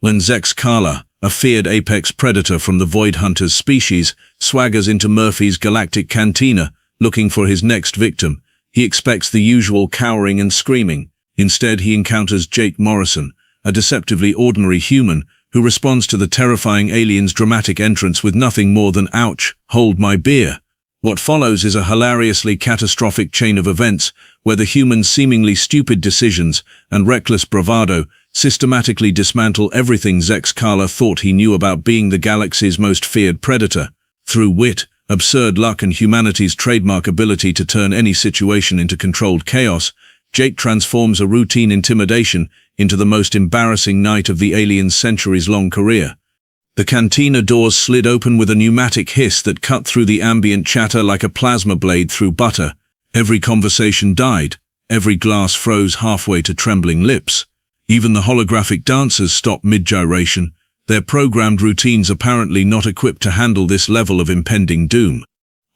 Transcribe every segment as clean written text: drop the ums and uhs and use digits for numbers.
When Zex'kalar, a feared apex predator from the Void Hunters species, swaggers into Murphy's Galactic Cantina, looking for his next victim, he expects the usual cowering and screaming. Instead, he encounters Jake Morrison, a deceptively ordinary human who responds to the terrifying alien's dramatic entrance with nothing more than "Ouch, hold my beer." What follows is a hilariously catastrophic chain of events where the human's seemingly stupid decisions and reckless bravado systematically dismantle everything Zex'kalar thought he knew about being the galaxy's most feared predator. Through wit, absurd luck, and humanity's trademark ability to turn any situation into controlled chaos, Jake transforms a routine intimidation into the most embarrassing night of the alien's centuries-long career. The cantina doors slid open with a pneumatic hiss that cut through the ambient chatter like a plasma blade through butter. Every conversation died. Every glass froze halfway to trembling lips. Even the holographic dancers stopped mid-gyration, their programmed routines apparently not equipped to handle this level of impending doom.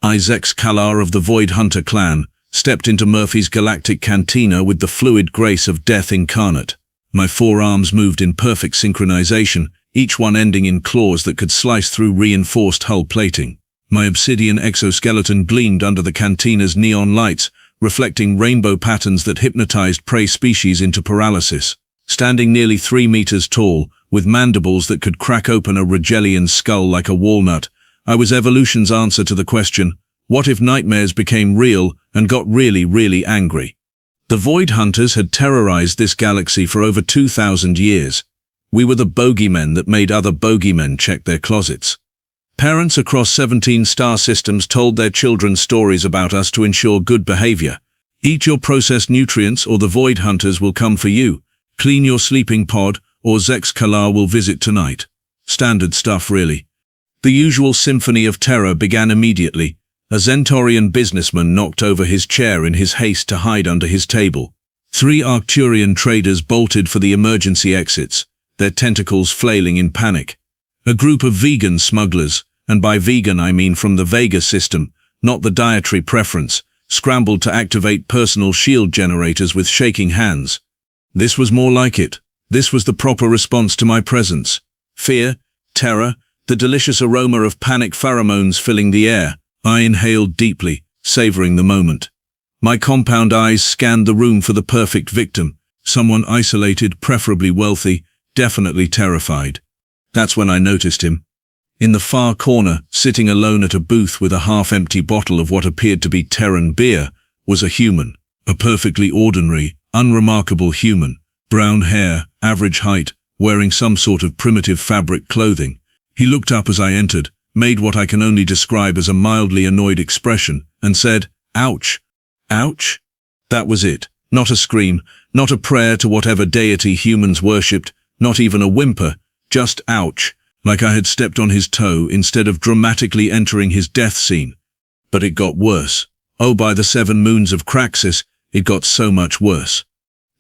I, Zex'kalar of the Void Hunter clan, stepped into Murphy's Galactic Cantina with the fluid grace of death incarnate. My forearms moved in perfect synchronization, each one ending in claws that could slice through reinforced hull plating. My obsidian exoskeleton gleamed under the cantina's neon lights, reflecting rainbow patterns that hypnotized prey species into paralysis. Standing nearly 3 meters tall, with mandibles that could crack open a Regellian skull like a walnut, I was evolution's answer to the question, what if nightmares became real and got really, really angry? The Void Hunters had terrorized this galaxy for over 2,000 years. We were the bogeymen that made other bogeymen check their closets. Parents across 17 star systems told their children stories about us to ensure good behavior. Eat your processed nutrients or the Void Hunters will come for you. Clean your sleeping pod or Zex'kalar will visit tonight. Standard stuff, really. The usual symphony of terror began immediately. A Zentaurian businessman knocked over his chair in his haste to hide under his table. 3 Arcturian traders bolted for the emergency exits, their tentacles flailing in panic. A group of vegan smugglers, and by vegan I mean from the Vega system, not the dietary preference, scrambled to activate personal shield generators with shaking hands. This was more like it. This was the proper response to my presence. Fear, terror, the delicious aroma of panic pheromones filling the air. I inhaled deeply, savoring the moment. My compound eyes scanned the room for the perfect victim, someone isolated, preferably wealthy, definitely terrified. That's when I noticed him. In the far corner, sitting alone at a booth with a half-empty bottle of what appeared to be Terran beer, was a human. A perfectly ordinary, unremarkable human. Brown hair, average height, wearing some sort of primitive fabric clothing. He looked up as I entered, made what I can only describe as a mildly annoyed expression, and said, "Ouch." Ouch? That was it. Not a scream, not a prayer to whatever deity humans worshipped, not even a whimper, just ouch, like I had stepped on his toe instead of dramatically entering his death scene. But it got worse. Oh, by the 7 moons of Craxus, it got so much worse.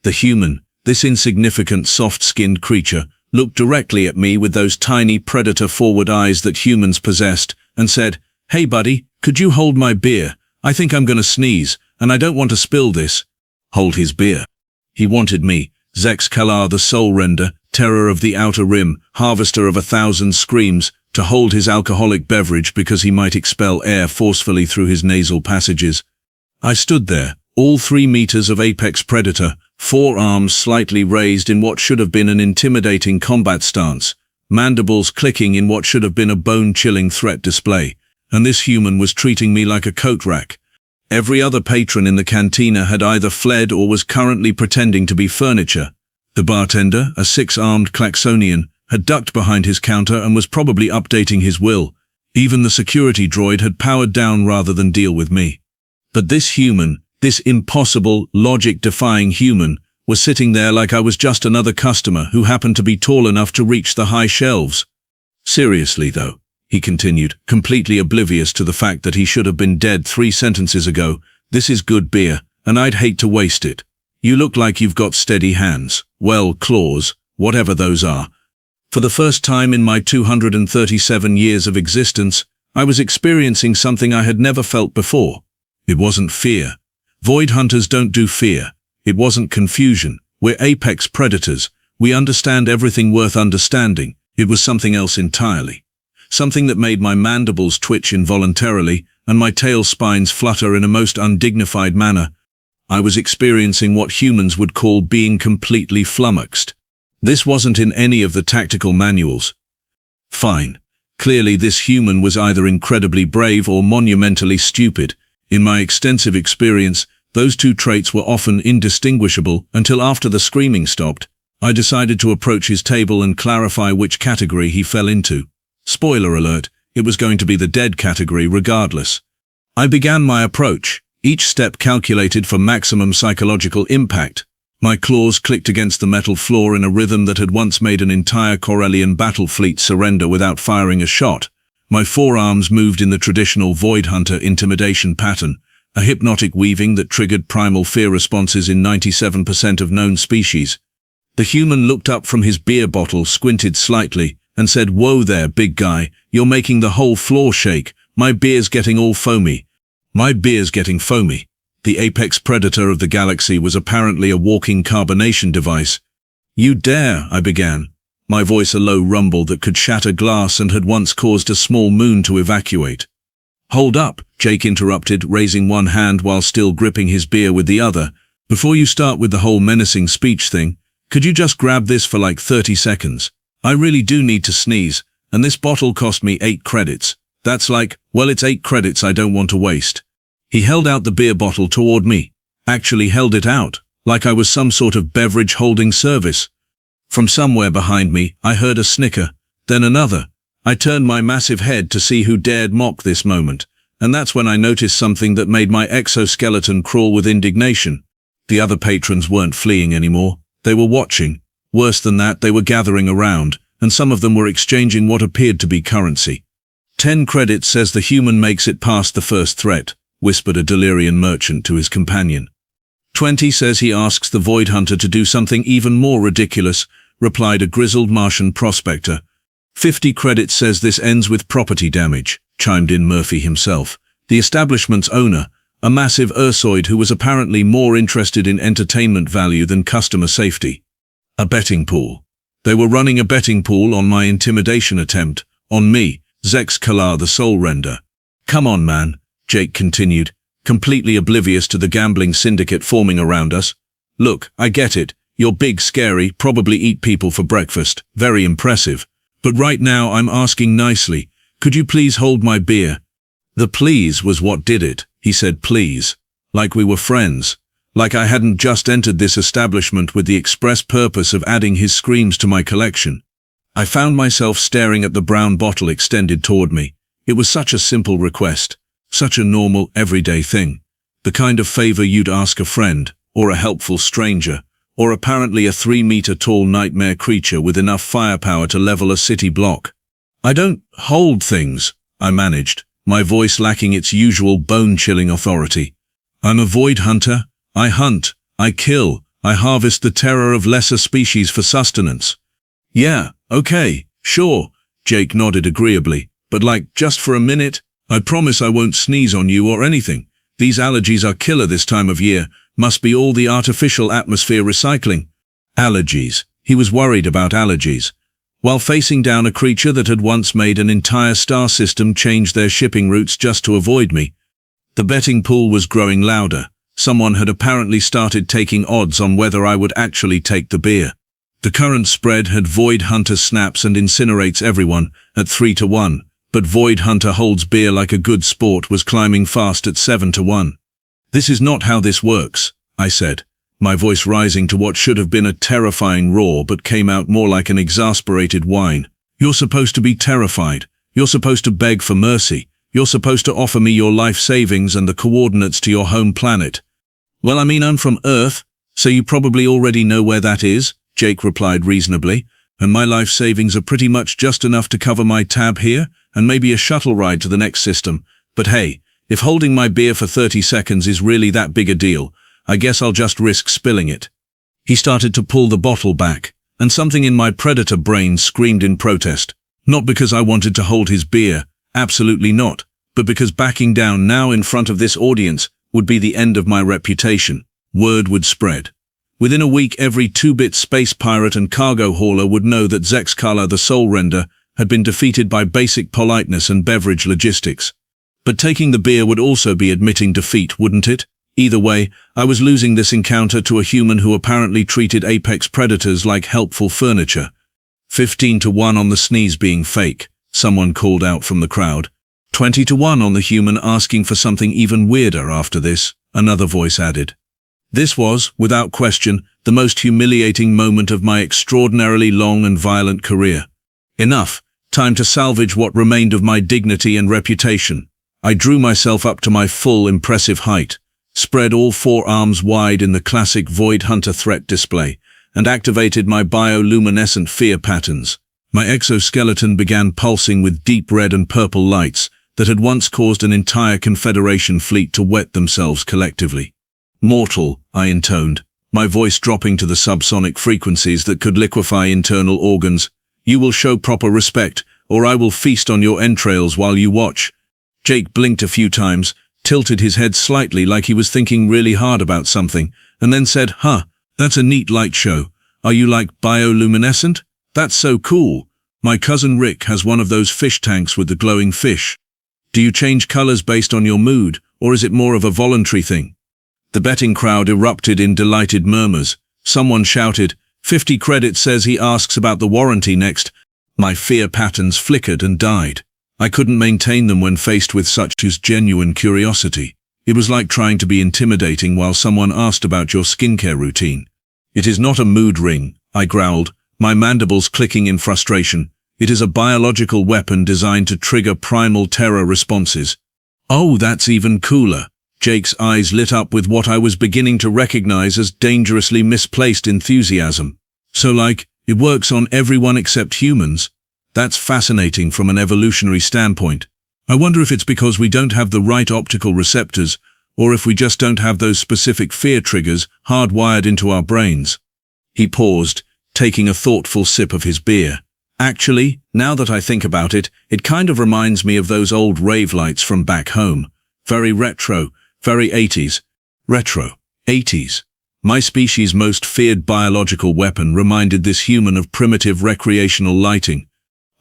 The human, this insignificant soft-skinned creature, looked directly at me with those tiny predator-forward eyes that humans possessed, and said, "Hey buddy, could you hold my beer? I think I'm gonna sneeze, and I don't want to spill this." Hold his beer. He wanted me, Zex'kalar the Soul Render, terror of the Outer Rim, harvester of 1,000 screams, to hold his alcoholic beverage because he might expel air forcefully through his nasal passages. I stood there, all 3 meters of apex predator, 4 arms slightly raised in what should have been an intimidating combat stance, mandibles clicking in what should have been a bone-chilling threat display, and this human was treating me like a coat rack. Every other patron in the cantina had either fled or was currently pretending to be furniture. The bartender, a 6-armed Klaxonian, had ducked behind his counter and was probably updating his will. Even the security droid had powered down rather than deal with me. But this human, this impossible, logic-defying human, was sitting there like I was just another customer who happened to be tall enough to reach the high shelves. Seriously, though, he continued, completely oblivious to the fact that he should have been dead 3 sentences ago, this is good beer, and I'd hate to waste it. You look like you've got steady hands, well, claws, whatever those are. For the first time in my 237 years of existence, I was experiencing something I had never felt before. It wasn't fear. Void Hunters don't do fear. It wasn't confusion. We're apex predators. We understand everything worth understanding. It was something else entirely. Something that made my mandibles twitch involuntarily and my tail spines flutter in a most undignified manner. I was experiencing what humans would call being completely flummoxed. This wasn't in any of the tactical manuals. Fine. Clearly this human was either incredibly brave or monumentally stupid. In my extensive experience, those two traits were often indistinguishable until after the screaming stopped. I decided to approach his table and clarify which category he fell into. Spoiler alert, it was going to be the dead category regardless. I began my approach, each step calculated for maximum psychological impact. My claws clicked against the metal floor in a rhythm that had once made an entire Korellian battle fleet surrender without firing a shot. My forearms moved in the traditional Void Hunter intimidation pattern, a hypnotic weaving that triggered primal fear responses in 97% of known species. The human looked up from his beer bottle, squinted slightly, and said, "Whoa there, big guy, you're making the whole floor shake. My beer's getting all foamy." My beer's getting foamy. The apex predator of the galaxy was apparently a walking carbonation device. "You dare," I began, my voice a low rumble that could shatter glass and had once caused a small moon to evacuate. "Hold up," Jake interrupted, raising one hand while still gripping his beer with the other. "Before you start with the whole menacing speech thing, could you just grab this for like 30 seconds? I really do need to sneeze, and this bottle cost me 8 credits. That's like, well, it's 8 credits I don't want to waste." He held out the beer bottle toward me. Actually held it out, like I was some sort of beverage holding service. From somewhere behind me, I heard a snicker, then another. I turned my massive head to see who dared mock this moment, and that's when I noticed something that made my exoskeleton crawl with indignation. The other patrons weren't fleeing anymore. They were watching. Worse than that, they were gathering around, and some of them were exchanging what appeared to be currency. 10 credits says the human makes it past the first threat, whispered a delirium merchant to his companion. 20 says he asks the Void Hunter to do something even more ridiculous, replied a grizzled Martian prospector. 50 credits says this ends with property damage, chimed in Murphy himself, the establishment's owner, a massive Ursoid who was apparently more interested in entertainment value than customer safety. A betting pool. They were running a betting pool on my intimidation attempt, on me, Zex'kalar the Soul Render. "Come on, man," Jake continued, completely oblivious to the gambling syndicate forming around us. "Look, I get it. You're big, scary, probably eat people for breakfast. Very impressive. But right now I'm asking nicely, could you please hold my beer?" The please was what did it. He said please. Like we were friends. Like I hadn't just entered this establishment with the express purpose of adding his screams to my collection. I found myself staring at the brown bottle extended toward me. It was such a simple request. Such a normal, everyday thing. The kind of favor you'd ask a friend, or a helpful stranger, or apparently a 3-meter-tall nightmare creature with enough firepower to level a city block. "I don't hold things," I managed, my voice lacking its usual bone-chilling authority. "I'm a Void Hunter. I hunt, I kill, I harvest the terror of lesser species for sustenance." "Yeah, okay, sure," Jake nodded agreeably, "but like, just for a minute, I promise I won't sneeze on you or anything. These allergies are killer this time of year. Must be all the artificial atmosphere recycling." Allergies. He was worried about allergies. While facing down a creature that had once made an entire star system change their shipping routes just to avoid me. The betting pool was growing louder. Someone had apparently started taking odds on whether I would actually take the beer. The current spread had Void Hunter snaps and incinerates everyone at 3-1. But Void Hunter holds beer like a good sport was climbing fast at 7-1. "This is not how this works," I said, my voice rising to what should have been a terrifying roar but came out more like an exasperated whine. "You're supposed to be terrified. You're supposed to beg for mercy. You're supposed to offer me your life savings and the coordinates to your home planet." "Well, I mean, I'm from Earth, so you probably already know where that is," Jake replied reasonably, "and my life savings are pretty much just enough to cover my tab here, and maybe a shuttle ride to the next system. But hey, if holding my beer for 30 seconds is really that big a deal, I guess I'll just risk spilling it." He started to pull the bottle back, and something in my predator brain screamed in protest. Not because I wanted to hold his beer, absolutely not, but because backing down now in front of this audience would be the end of my reputation. Word would spread. Within a week, every 2-bit space pirate and cargo hauler would know that Zex'kalar the Soul Render had been defeated by basic politeness and beverage logistics. But taking the beer would also be admitting defeat, wouldn't it? Either way, I was losing this encounter to a human who apparently treated apex predators like helpful furniture. 15-1 on the sneeze being fake, someone called out from the crowd. 20-1 on the human asking for something even weirder after this, another voice added. This was, without question, the most humiliating moment of my extraordinarily long and violent career. Enough, time to salvage what remained of my dignity and reputation. I drew myself up to my full, impressive height, spread all 4 arms wide in the classic Void Hunter threat display, and activated my bioluminescent fear patterns. My exoskeleton began pulsing with deep red and purple lights that had once caused an entire Confederation fleet to wet themselves collectively. "Mortal," I intoned, my voice dropping to the subsonic frequencies that could liquefy internal organs. "You will show proper respect, or I will feast on your entrails while you watch." Jake blinked a few times, tilted his head slightly like he was thinking really hard about something, and then said, "Huh, that's a neat light show. Are you like bioluminescent? That's so cool. My cousin Rick has one of those fish tanks with the glowing fish. Do you change colors based on your mood, or is it more of a voluntary thing?" The betting crowd erupted in delighted murmurs. Someone shouted, "50 credits says he asks about the warranty next." My fear patterns flickered and died. I couldn't maintain them when faced with such genuine curiosity. It was like trying to be intimidating while someone asked about your skincare routine. "It is not a mood ring," I growled, my mandibles clicking in frustration. "It is a biological weapon designed to trigger primal terror responses." "Oh, that's even cooler." Jake's eyes lit up with what I was beginning to recognize as dangerously misplaced enthusiasm. "So like, it works on everyone except humans? That's fascinating from an evolutionary standpoint. I wonder if it's because we don't have the right optical receptors, or if we just don't have those specific fear triggers hardwired into our brains." He paused, taking a thoughtful sip of his beer. "Actually, now that I think about it, it kind of reminds me of those old rave lights from back home. Very retro, very 80s. Retro. 80s. My species' most feared biological weapon reminded this human of primitive recreational lighting.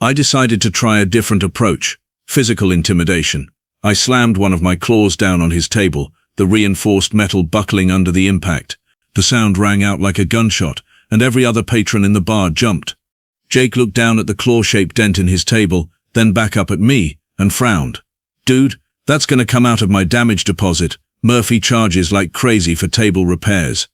I decided to try a different approach, physical intimidation. I slammed one of my claws down on his table, the reinforced metal buckling under the impact. The sound rang out like a gunshot, and every other patron in the bar jumped. Jake looked down at the claw-shaped dent in his table, then back up at me, and frowned. "Dude, that's gonna come out of my damage deposit. Murphy charges like crazy for table repairs."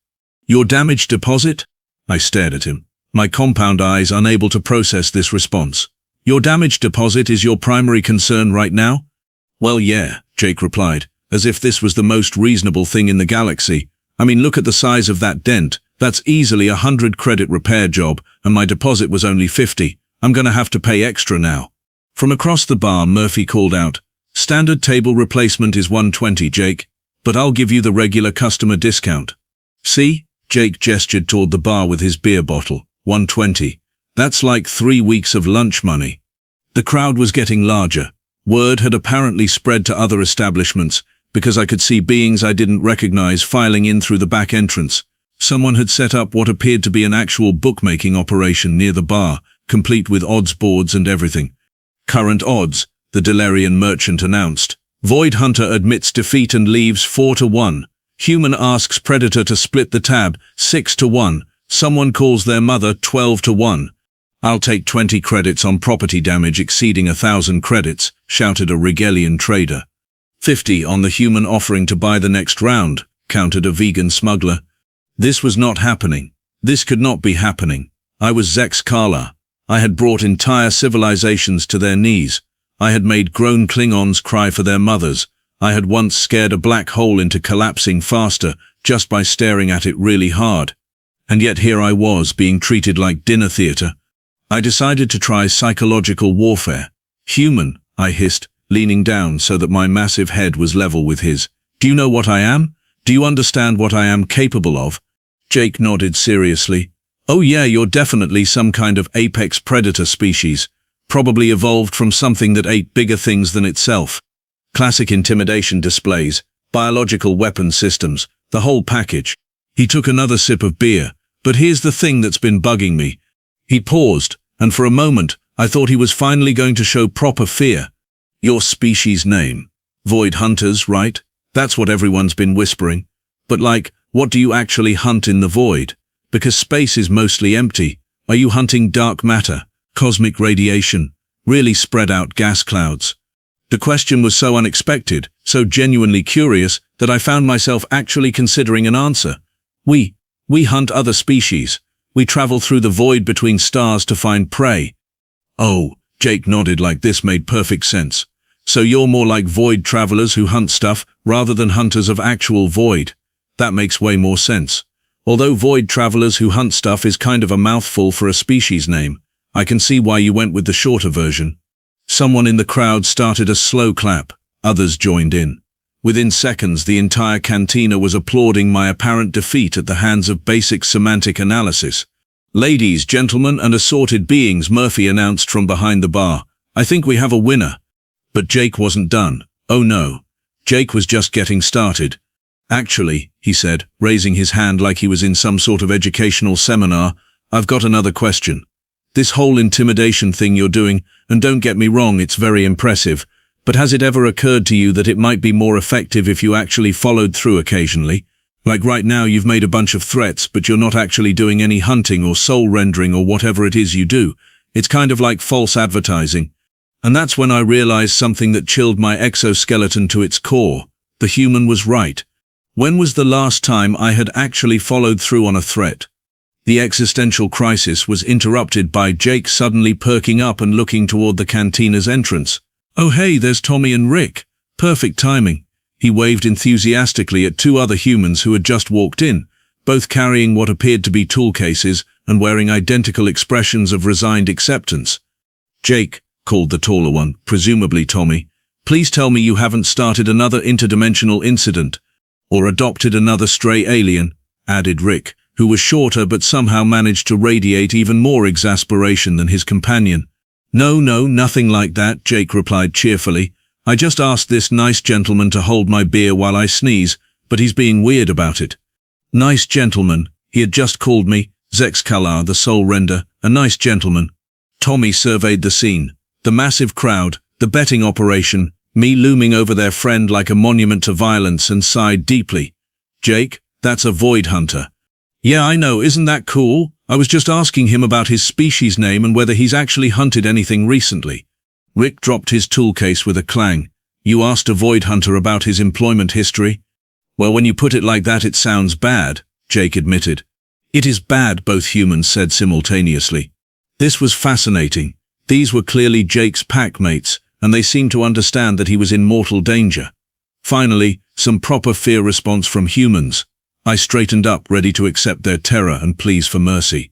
"Your damage deposit?" I stared at him, my compound eyes unable to process this response. "Your damage deposit is your primary concern right now?" "Well, yeah," Jake replied, as if this was the most reasonable thing in the galaxy. "I mean, look at the size of that dent. That's easily a 100-credit repair job, and my deposit was only 50. I'm gonna have to pay extra now." From across the bar, Murphy called out, "Standard table replacement is 120, Jake, but I'll give you the regular customer discount." "See?" Jake gestured toward the bar with his beer bottle. 120. That's like 3 weeks of lunch money. The crowd was getting larger. Word had apparently spread to other establishments, because I could see beings I didn't recognize filing in through the back entrance. Someone had set up what appeared to be an actual bookmaking operation near the bar, complete with odds boards and everything. "Current odds," the Delarian merchant announced. "Void Hunter admits defeat and leaves 4-1. Human asks Predator to split the tab, 6-1. Someone calls their mother, 12-1. "I'll take 20 credits on property damage exceeding 1,000 credits, shouted a Rigelian trader. 50 on the human offering to buy the next round, countered a vegan smuggler. This was not happening. This could not be happening. I was Zex'kalar. I had brought entire civilizations to their knees. I had made grown Klingons cry for their mothers. I had once scared a black hole into collapsing faster just by staring at it really hard. And yet here I was, being treated like dinner theater. I decided to try psychological warfare. "Human," I hissed, leaning down so that my massive head was level with his. "Do you know what I am? Do you understand what I am capable of?" Jake nodded seriously. "Oh yeah, you're definitely some kind of apex predator species. Probably evolved from something that ate bigger things than itself. Classic intimidation displays, biological weapon systems, the whole package. He took another sip of beer. But here's the thing that's been bugging me. He paused, and for a moment, I thought he was finally going to show proper fear. Your species name. Void hunters, right? That's what everyone's been whispering. But like, what do you actually hunt in the void? Because space is mostly empty. Are you hunting dark matter, cosmic radiation, really spread out gas clouds? The question was so unexpected, so genuinely curious, that I found myself actually considering an answer. We hunt other species. We travel through the void between stars to find prey. Oh, Jake nodded like this made perfect sense. So you're more like void travelers who hunt stuff rather than hunters of actual void. That makes way more sense. Although void travelers who hunt stuff is kind of a mouthful for a species name, I can see why you went with the shorter version. Someone in the crowd started a slow clap. Others joined in. Within seconds, the entire cantina was applauding my apparent defeat at the hands of basic semantic analysis. Ladies, gentlemen, and assorted beings, Murphy announced from behind the bar. I think we have a winner. But Jake wasn't done. Oh no. Jake was just getting started. Actually, he said, raising his hand like he was in some sort of educational seminar, I've got another question. This whole intimidation thing you're doing, and don't get me wrong, it's very impressive, but has it ever occurred to you that it might be more effective if you actually followed through occasionally? Like right now you've made a bunch of threats, but you're not actually doing any hunting or soul rendering or whatever it is you do. It's kind of like false advertising. And that's when I realized something that chilled my exoskeleton to its core. The human was right. When was the last time I had actually followed through on a threat? The existential crisis was interrupted by Jake suddenly perking up and looking toward the cantina's entrance. Oh hey, there's Tommy and Rick. Perfect timing. He waved enthusiastically at two other humans who had just walked in, both carrying what appeared to be tool cases and wearing identical expressions of resigned acceptance. Jake, called the taller one, presumably Tommy, please tell me you haven't started another interdimensional incident, or adopted another stray alien, added Rick, who was shorter but somehow managed to radiate even more exasperation than his companion. No, nothing like that, Jake replied cheerfully. I just asked this nice gentleman to hold my beer while I sneeze, but he's being weird about it. Nice gentleman, he had just called me, Zex'kalar the Soul Render, a nice gentleman. Tommy surveyed the scene. The massive crowd, the betting operation, me looming over their friend like a monument to violence, and sighed deeply. Jake, that's a void hunter. Yeah, I know, isn't that cool? I was just asking him about his species name and whether he's actually hunted anything recently. Rick dropped his tool case with a clang. You asked a void hunter about his employment history? Well, when you put it like that, it sounds bad, Jake admitted. It is bad, both humans said simultaneously. This was fascinating. These were clearly Jake's packmates, and they seemed to understand that he was in mortal danger. Finally, some proper fear response from humans. I straightened up, ready to accept their terror and pleas for mercy.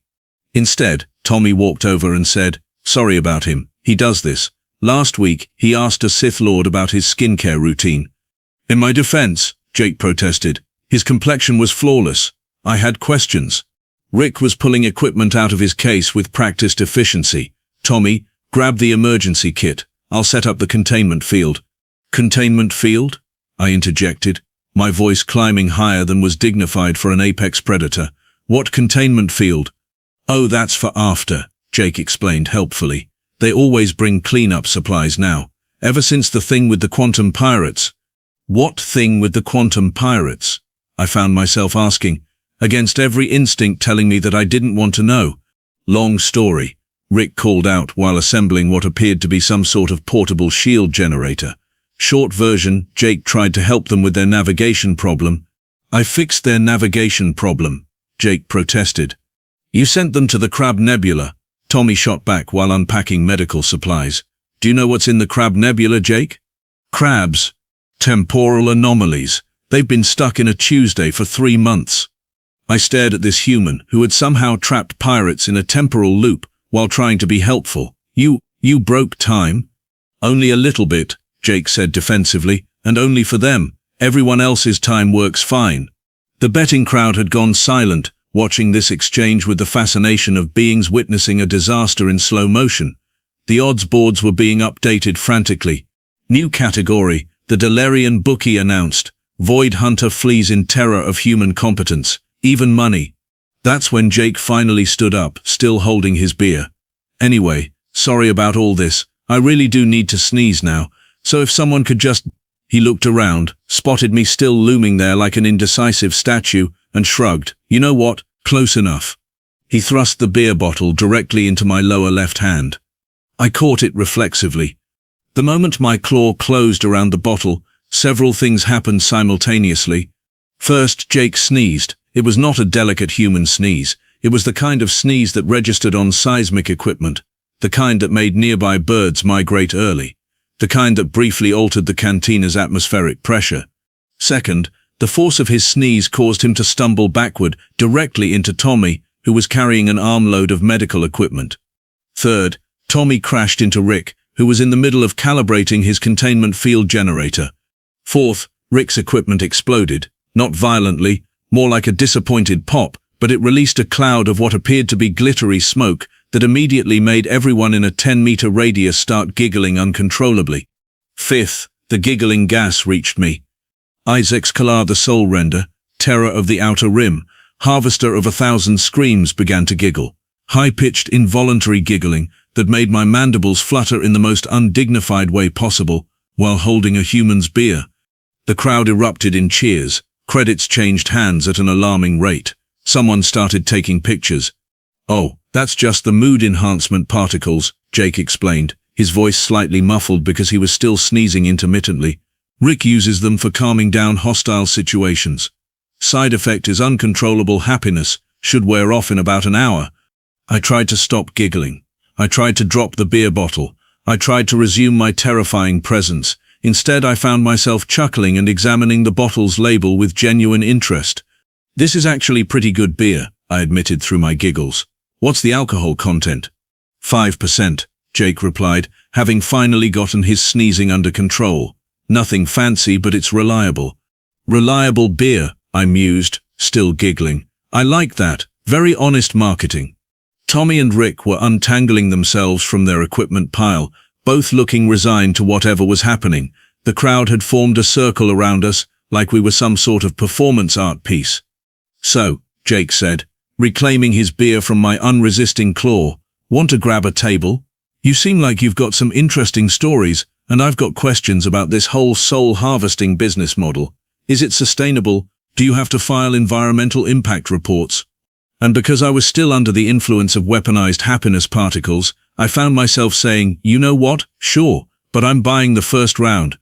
Instead, Tommy walked over and said, sorry about him, he does this. Last week, he asked a Sith Lord about his skincare routine. In my defense, Jake protested, his complexion was flawless. I had questions. Rick was pulling equipment out of his case with practiced efficiency. Tommy, grab the emergency kit. I'll set up the containment field. Containment field? I interjected, my voice climbing higher than was dignified for an apex predator. What containment field? Oh, that's for after, Jake explained helpfully. They always bring cleanup supplies now, ever since the thing with the quantum pirates. What thing with the quantum pirates? I found myself asking, against every instinct telling me that I didn't want to know. Long story, Rick called out while assembling what appeared to be some sort of portable shield generator. Short version, Jake tried to help them with their navigation problem. I fixed their navigation problem, Jake protested. You sent them to the Crab Nebula, Tommy shot back while unpacking medical supplies. Do you know what's in the Crab Nebula, Jake? Crabs. Temporal anomalies. They've been stuck in a Tuesday for 3 months. I stared at this human who had somehow trapped pirates in a temporal loop while trying to be helpful. You broke time? Only a little bit, Jake said defensively, and only for them. Everyone else's time works fine. The betting crowd had gone silent, watching this exchange with the fascination of beings witnessing a disaster in slow motion. The odds boards were being updated frantically. New category, the Delarian bookie announced. Void hunter flees in terror of human competence. Even money. That's when Jake finally stood up, still holding his beer. Anyway, sorry about all this. I really do need to sneeze now, so if someone could just... He looked around, spotted me still looming there like an indecisive statue, and shrugged. You know what? Close enough. He thrust the beer bottle directly into my lower left hand. I caught it reflexively. The moment my claw closed around the bottle, several things happened simultaneously. First, Jake sneezed. It was not a delicate human sneeze. It was the kind of sneeze that registered on seismic equipment, the kind that made nearby birds migrate early, the kind that briefly altered the cantina's atmospheric pressure. Second, the force of his sneeze caused him to stumble backward directly into Tommy, who was carrying an armload of medical equipment. Third, Tommy crashed into Rick, who was in the middle of calibrating his containment field generator. Fourth, Rick's equipment exploded, not violently, more like a disappointed pop, but it released a cloud of what appeared to be glittery smoke that immediately made everyone in a 10-meter radius start giggling uncontrollably. Fifth, the giggling gas reached me. Zex'kalar the Soul Render, terror of the outer rim, harvester of 1,000 screams, began to giggle. High-pitched, involuntary giggling that made my mandibles flutter in the most undignified way possible while holding a human's beer. The crowd erupted in cheers. Credits changed hands at an alarming rate. Someone started taking pictures. Oh, that's just the mood enhancement particles, Jake explained, his voice slightly muffled because he was still sneezing intermittently. Rick uses them for calming down hostile situations. Side effect is uncontrollable happiness, should wear off in about an hour. I tried to stop giggling. I tried to drop the beer bottle. I tried to resume my terrifying presence. Instead, I found myself chuckling and examining the bottle's label with genuine interest. This is actually pretty good beer, I admitted through my giggles. What's the alcohol content? 5%, Jake replied, having finally gotten his sneezing under control. Nothing fancy, but it's reliable. Reliable beer, I mused, still giggling. I like that. Very honest marketing. Tommy and Rick were untangling themselves from their equipment pile, both looking resigned to whatever was happening. The crowd had formed a circle around us, like we were some sort of performance art piece. So, Jake said, reclaiming his beer from my unresisting claw, want to grab a table? You seem like you've got some interesting stories, and I've got questions about this whole soul harvesting business model. Is it sustainable? Do you have to file environmental impact reports? And because I was still under the influence of weaponized happiness particles, I found myself saying, you know what? Sure, but I'm buying the first round.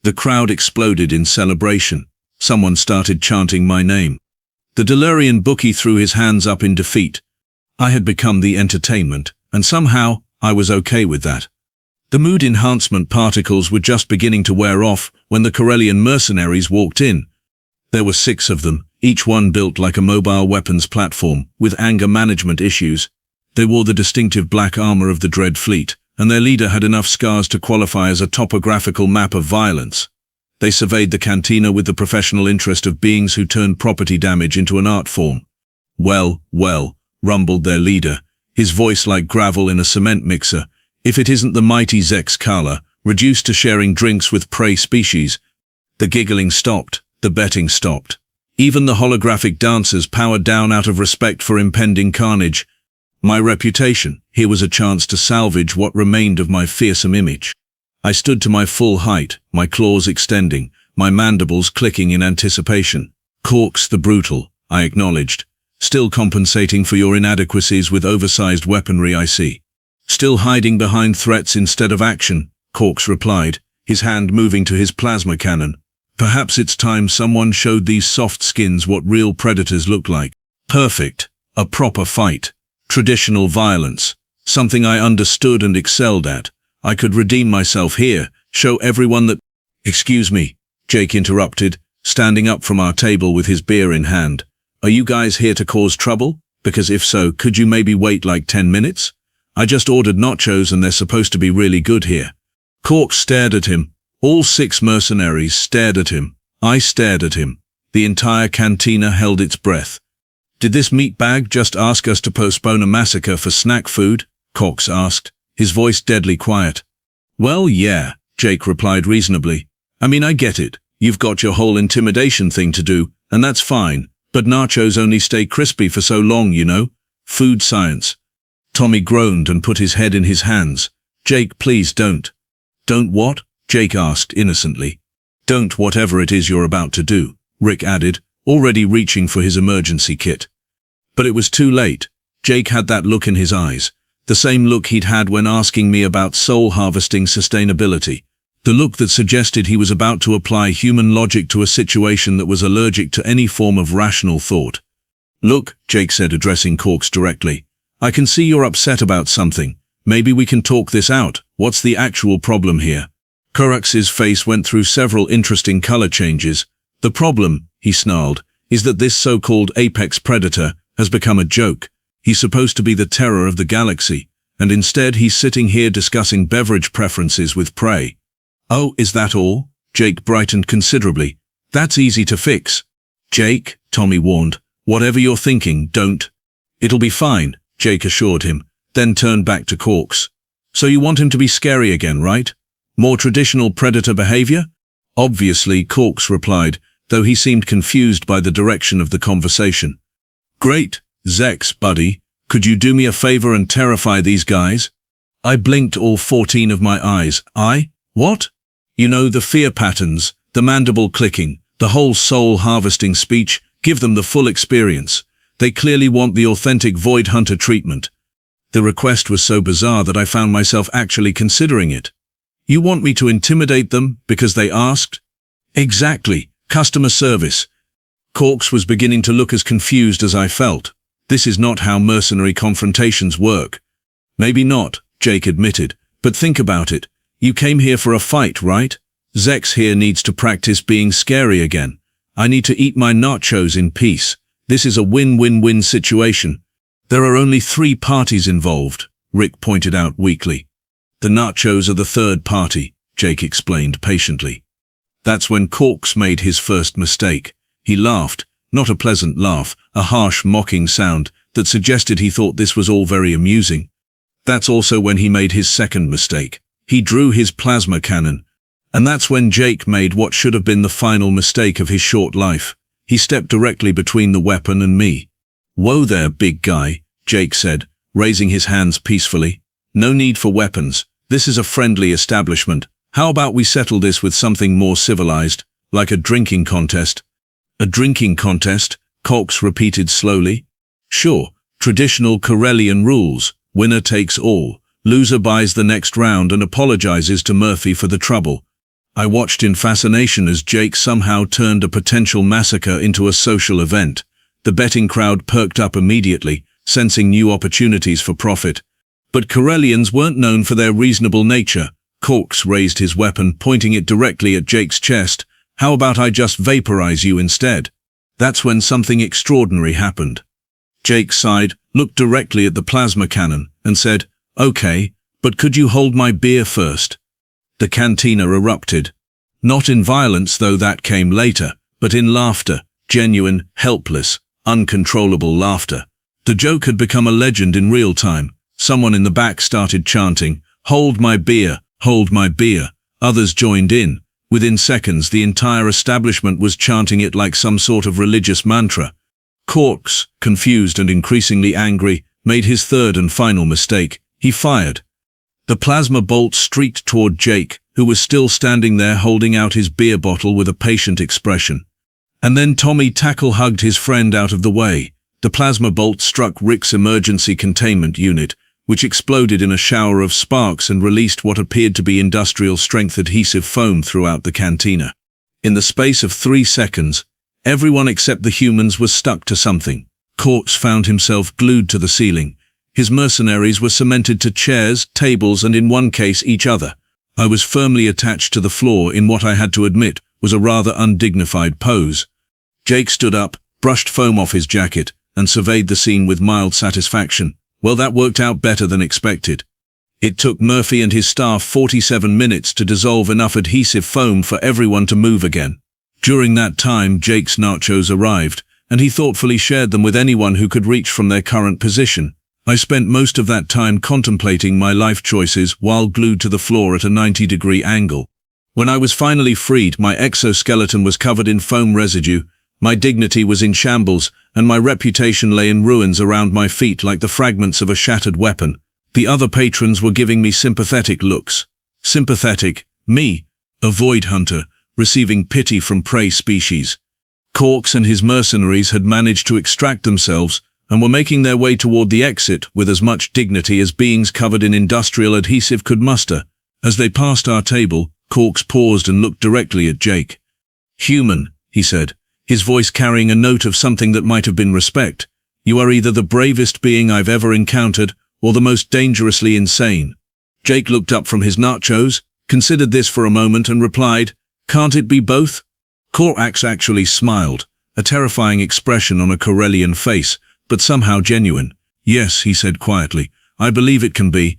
The crowd exploded in celebration. Someone started chanting my name. The Delurian bookie threw his hands up in defeat. I had become the entertainment, and somehow I was okay with that. The mood enhancement particles were just beginning to wear off when the Korellian Mercenaries walked in. There were 6 of them, each one built like a mobile weapons platform, with anger management issues. They wore the distinctive black armor of the Dread Fleet, and their leader had enough scars to qualify as a topographical map of violence. They surveyed the cantina with the professional interest of beings who turned property damage into an art form. Well, rumbled their leader, his voice like gravel in a cement mixer. If it isn't the mighty Zex'kalar, reduced to sharing drinks with prey species. The giggling stopped, the betting stopped. Even the holographic dancers powered down out of respect for impending carnage. My reputation, here was a chance to salvage what remained of my fearsome image. I stood to my full height, my claws extending, my mandibles clicking in anticipation. Orcs the brutal, I acknowledged. Still compensating for your inadequacies with oversized weaponry, I see. Still hiding behind threats instead of action, Orcs replied, his hand moving to his plasma cannon. Perhaps it's time someone showed these soft skins what real predators look like. Perfect. A proper fight. Traditional violence. Something I understood and excelled at. I could redeem myself here, show everyone that... Excuse me, Jake interrupted, standing up from our table with his beer in hand. Are you guys here to cause trouble? Because if so, could you maybe wait like 10 minutes? I just ordered nachos and they're supposed to be really good here. Orcs stared at him. All 6 mercenaries stared at him. I stared at him. The entire cantina held its breath. Did this meatbag just ask us to postpone a massacre for snack food? Orcs asked, his voice deadly quiet. Well, yeah, Jake replied reasonably. I mean, I get it. You've got your whole intimidation thing to do, and that's fine. But nachos only stay crispy for so long, you know. Food science. Tommy groaned and put his head in his hands. Jake, please don't. Don't what? Jake asked innocently. Don't whatever it is you're about to do, Rick added, already reaching for his emergency kit. But it was too late. Jake had that look in his eyes, the same look he'd had when asking me about soul harvesting sustainability. The look that suggested he was about to apply human logic to a situation that was allergic to any form of rational thought. Look, Jake said, addressing Korks directly. I can see you're upset about something. Maybe we can talk this out. What's the actual problem here? Korks's face went through several interesting color changes. The problem, he snarled, is that this so-called apex predator has become a joke. He's supposed to be the terror of the galaxy, and instead he's sitting here discussing beverage preferences with prey. Oh, is that all? Jake brightened considerably. That's easy to fix. Jake, Tommy warned, whatever you're thinking, don't. It'll be fine, Jake assured him, then turned back to Korks. So you want him to be scary again, right? More traditional predator behavior? Obviously, Korks replied, though he seemed confused by the direction of the conversation. Great, Zex, buddy. Could you do me a favor and terrify these guys? I blinked all 14 of my eyes. What? You know, the fear patterns, the mandible clicking, the whole soul harvesting speech, give them the full experience. They clearly want the authentic Void Hunter treatment. The request was so bizarre that I found myself actually considering it. You want me to intimidate them because they asked? Exactly. Customer service. Korks was beginning to look as confused as I felt. This is not how mercenary confrontations work. Maybe not, Jake admitted, but think about it. You came here for a fight, right? Zex here needs to practice being scary again. I need to eat my nachos in peace. This is a win-win-win situation. There are only 3 parties involved, Rick pointed out weakly. The nachos are the third party, Jake explained patiently. That's when Korks made his first mistake. He laughed, not a pleasant laugh, a harsh, mocking sound that suggested he thought this was all very amusing. That's also when he made his second mistake. He drew his plasma cannon. And that's when Jake made what should have been the final mistake of his short life. He stepped directly between the weapon and me. Whoa there, big guy, Jake said, raising his hands peacefully. No need for weapons. This is a friendly establishment. How about we settle this with something more civilized, like a drinking contest? A drinking contest? Korks repeated slowly. Sure, traditional Korellian rules. Winner takes all. Loser buys the next round and apologizes to Murphy for the trouble. I watched in fascination as Jake somehow turned a potential massacre into a social event. The betting crowd perked up immediately, sensing new opportunities for profit. But Korellians weren't known for their reasonable nature. Korks raised his weapon, pointing it directly at Jake's chest. How about I just vaporize you instead? That's when something extraordinary happened. Jake sighed, looked directly at the plasma cannon, and said, Okay, but could you hold my beer first? The Cantina erupted. Not in violence, though that came later, but in laughter, genuine, helpless, uncontrollable laughter. The joke had become a legend in real time. Someone in the back started chanting, Hold my beer, hold my beer. Others joined in. Within seconds, the entire establishment was chanting it like some sort of religious mantra. Korks, confused and increasingly angry, made his third and final mistake. He fired. The plasma bolt streaked toward Jake, who was still standing there holding out his beer bottle with a patient expression. And then Tommy tackle-hugged his friend out of the way. The plasma bolt struck Rick's emergency containment unit, which exploded in a shower of sparks and released what appeared to be industrial-strength adhesive foam throughout the cantina. In the space of 3 seconds, everyone except the humans was stuck to something. Korks found himself glued to the ceiling. His mercenaries were cemented to chairs, tables, and in one case each other. I was firmly attached to the floor in what I had to admit was a rather undignified pose. Jake stood up, brushed foam off his jacket, and surveyed the scene with mild satisfaction. Well, that worked out better than expected. It took Murphy and his staff 47 minutes to dissolve enough adhesive foam for everyone to move again. During that time, Jake's nachos arrived, and he thoughtfully shared them with anyone who could reach from their current position. I spent most of that time contemplating my life choices while glued to the floor at a 90-degree angle. When I was finally freed, my exoskeleton was covered in foam residue. My dignity was in shambles, and my reputation lay in ruins around my feet like the fragments of a shattered weapon. The other patrons were giving me sympathetic looks. Sympathetic, me, a void hunter, receiving pity from prey species. Orcs and his mercenaries had managed to extract themselves and were making their way toward the exit with as much dignity as beings covered in industrial adhesive could muster. As they passed our table, Orcs paused and looked directly at Jake. "Human," he said, his voice carrying a note of something that might have been respect. "You are either the bravest being I've ever encountered or the most dangerously insane." Jake looked up from his nachos, considered this for a moment and replied, "Can't it be both?" Korellian actually smiled, a terrifying expression on a Korellian face, but somehow genuine. "Yes," he said quietly, "I believe it can be."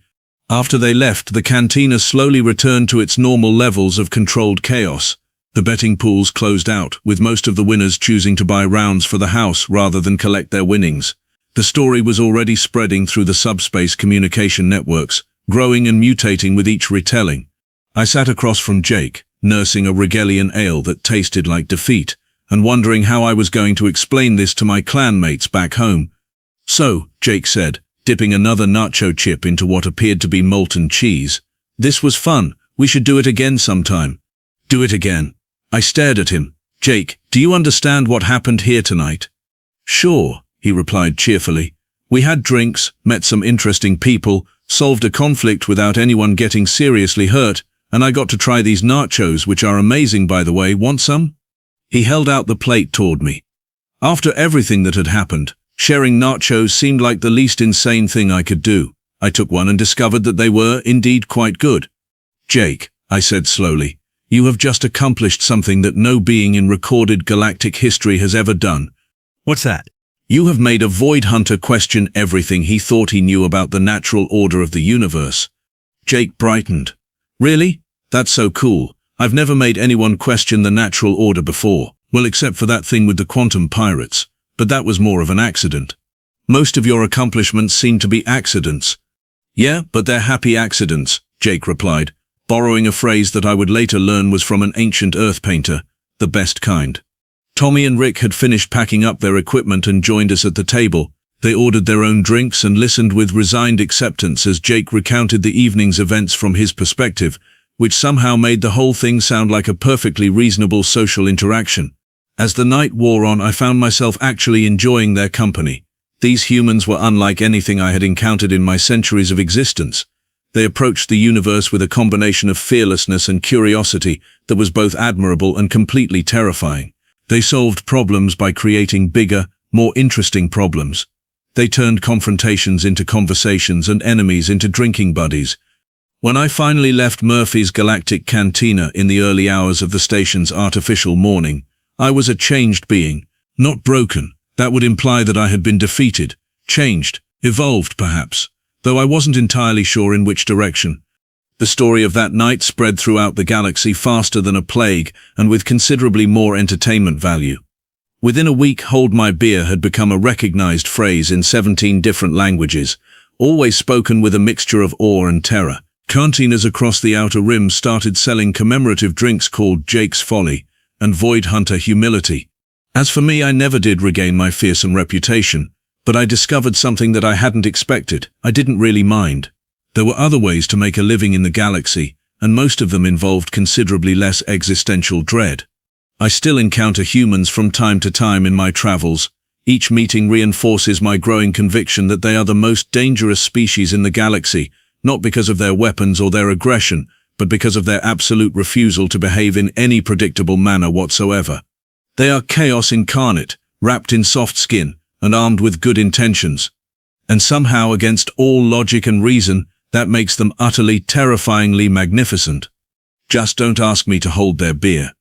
After they left, the cantina slowly returned to its normal levels of controlled chaos. The betting pools closed out, with most of the winners choosing to buy rounds for the house rather than collect their winnings. The story was already spreading through the subspace communication networks, growing and mutating with each retelling. I sat across from Jake, nursing a Regalian ale that tasted like defeat, and wondering how I was going to explain this to my clanmates back home. "So," Jake said, dipping another nacho chip into what appeared to be molten cheese, "this was fun. We should do it again sometime." "Do it again." I stared at him. "Jake, do you understand what happened here tonight?" "Sure," he replied cheerfully. "We had drinks, met some interesting people, solved a conflict without anyone getting seriously hurt, and I got to try these nachos, which are amazing by the way. Want some?" He held out the plate toward me. After everything that had happened, sharing nachos seemed like the least insane thing I could do. I took one and discovered that they were, indeed, quite good. "Jake," I said slowly, "you have just accomplished something that no being in recorded galactic history has ever done." "What's that?" "You have made a void hunter question everything he thought he knew about the natural order of the universe." Jake brightened. "Really? That's so cool. I've never made anyone question the natural order before. Well, except for that thing with the quantum pirates. But that was more of an accident. Most of your accomplishments seem to be accidents." "Yeah, but they're happy accidents," Jake replied, borrowing a phrase that I would later learn was from an ancient earth painter, the best kind. Tommy and Rick had finished packing up their equipment and joined us at the table. They ordered their own drinks and listened with resigned acceptance as Jake recounted the evening's events from his perspective, which somehow made the whole thing sound like a perfectly reasonable social interaction. As the night wore on, I found myself actually enjoying their company. These humans were unlike anything I had encountered in my centuries of existence. They approached the universe with a combination of fearlessness and curiosity that was both admirable and completely terrifying. They solved problems by creating bigger, more interesting problems. They turned confrontations into conversations and enemies into drinking buddies. When I finally left Murphy's Galactic Cantina in the early hours of the station's artificial morning, I was a changed being, not broken. That would imply that I had been defeated, changed, evolved perhaps, though I wasn't entirely sure in which direction. The story of that night spread throughout the galaxy faster than a plague and with considerably more entertainment value. Within a week, "Hold my beer" had become a recognized phrase in 17 different languages, always spoken with a mixture of awe and terror. Cantinas across the Outer Rim started selling commemorative drinks called Jake's Folly and Void Hunter Humility. As for me, I never did regain my fearsome reputation, but I discovered something that I hadn't expected. I didn't really mind. There were other ways to make a living in the galaxy, and most of them involved considerably less existential dread. I still encounter humans from time to time in my travels. Each meeting reinforces my growing conviction that they are the most dangerous species in the galaxy, not because of their weapons or their aggression, but because of their absolute refusal to behave in any predictable manner whatsoever. They are chaos incarnate, wrapped in soft skin, and armed with good intentions. And somehow, against all logic and reason, that makes them utterly, terrifyingly magnificent. Just don't ask me to hold their beer.